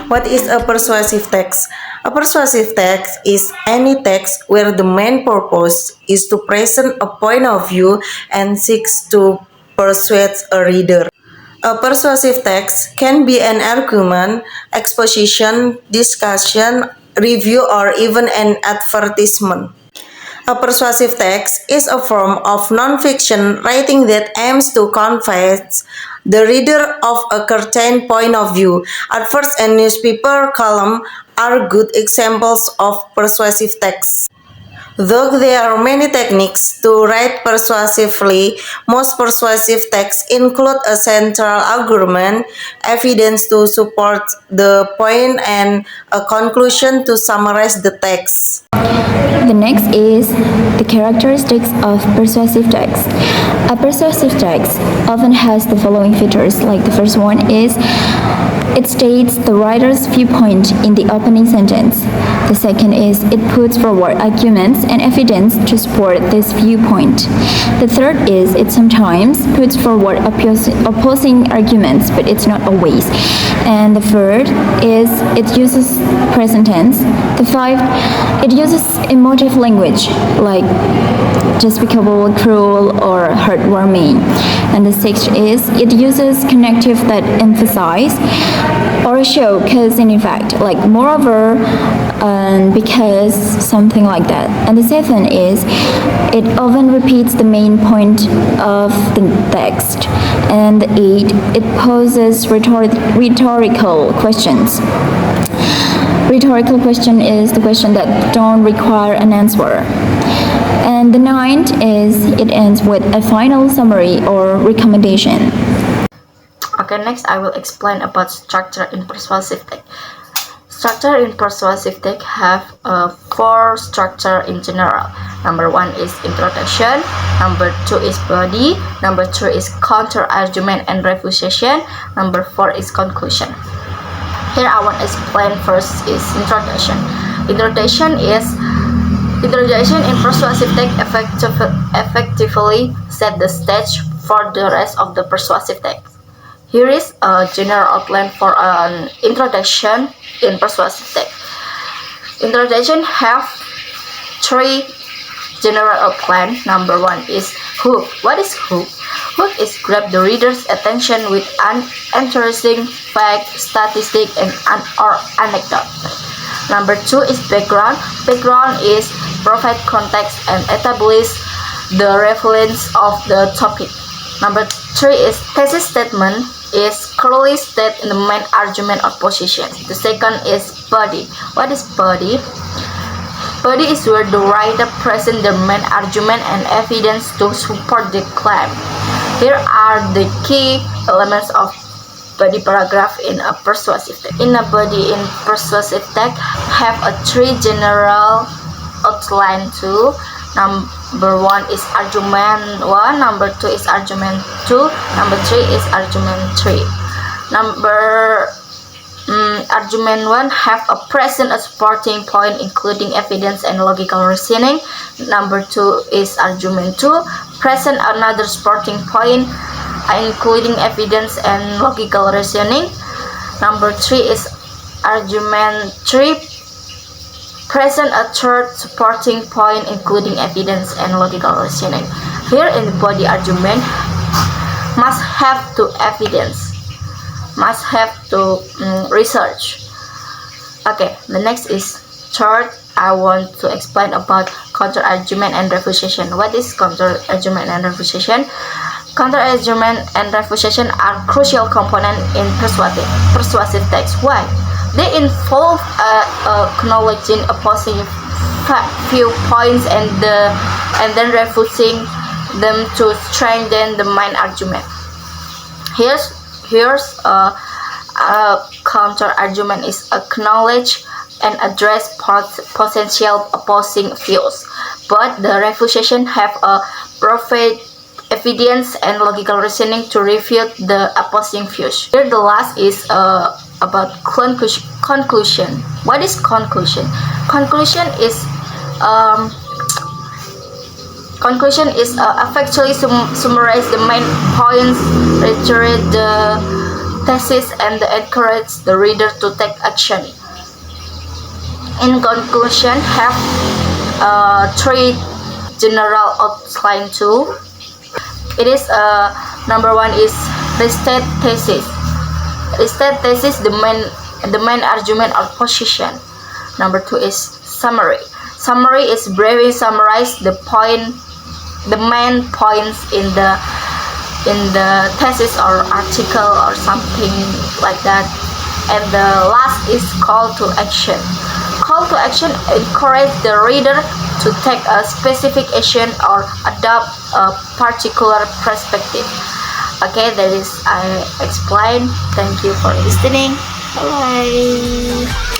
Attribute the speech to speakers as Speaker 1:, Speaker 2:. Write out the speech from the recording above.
Speaker 1: What is a persuasive text? A persuasive text is any text where the main purpose is to present a point of view and seeks to persuade a reader. A persuasive text can be an argument, exposition, discussion, review, or even an advertisement. A persuasive text is a form of nonfiction writing that aims to convince the reader of a certain point of view. Adverts and newspaper column are good examples of persuasive text. Though there are many techniques to write persuasively, most persuasive texts include a central argument, evidence to support the point, and a conclusion to summarize the text.
Speaker 2: The next is the characteristics of persuasive text. A persuasive text often has the following features, like the first one is it states the writer's viewpoint in the opening sentence. The second is it puts forward arguments and evidence to support this viewpoint. The third is it sometimes puts forward opposing arguments, but it's not always. And the third is it uses present tense. The fifth, it uses emotive language like despicable, cruel, or heartwarming. And the sixth is it uses connective that emphasize or show cause and effect, like moreover, and because, something like that. And the seventh is it often repeats the main point of the text. And the eighth, it poses rhetorical questions. Rhetorical question is the question that don't require an answer. And the ninth is it ends with a final summary or recommendation.
Speaker 3: Okay, next I will explain about structure in persuasive text. Structure in persuasive text have four structure in general. Number one is introduction, number two is body, number three is counter argument and refutation, number four is conclusion. Here I want to explain first is introduction. Introduction in persuasive text effectively set the stage for the rest of the persuasive text. Here is a general outline for an introduction in persuasive text. Introduction have three general outline. Number one is hook. What is hook? Hook is grab the reader's attention with an interesting fact, statistic, or anecdote. Number two is background. Background is provide context and establish the relevance of the topic. Number three is thesis statement is clearly state in the main argument or position. The second is body. What is body? Body is where the writer presents the main argument and evidence to support the claim. Here are the key elements of body paragraph in a persuasive text. In a body in persuasive text have a three general outline too. Number one is argument 1, number 2 is argument 2, number 3 is argument 3. Argument 1 have a present a supporting point including evidence and logical reasoning. Number 2 is argument 2, present another supporting point including evidence and logical reasoning. Number 3 is argument 3, present a third supporting point including evidence and logical reasoning. Here in the body argument must have to evidence, must have to research. Okay, the next is third. I want to explain about counter argument and refutation. What is counter argument and refutation? Counter argument and refutation are crucial components in persuasive text. Why? They involve acknowledging opposing viewpoints and then refuting them to strengthen the main argument. Here's a counter argument is acknowledge and address potential opposing views, but the refutation have a provide evidence and logical reasoning to refute the opposing views. Here the last is about conclusion. What is conclusion? Conclusion is effectively summarize the main points, reiterate the thesis and encourage the reader to take action. In conclusion, have three general outline too. It is number one is restate thesis. Restate thesis, the main argument or position. Number two is summary. Summary is briefly summarize the main points in the thesis or article or something like that. And the last is call to action. Call to action encourage the reader to take a specific action or adopt a particular perspective. Okay, that is I explained. Thank you for listening. Bye.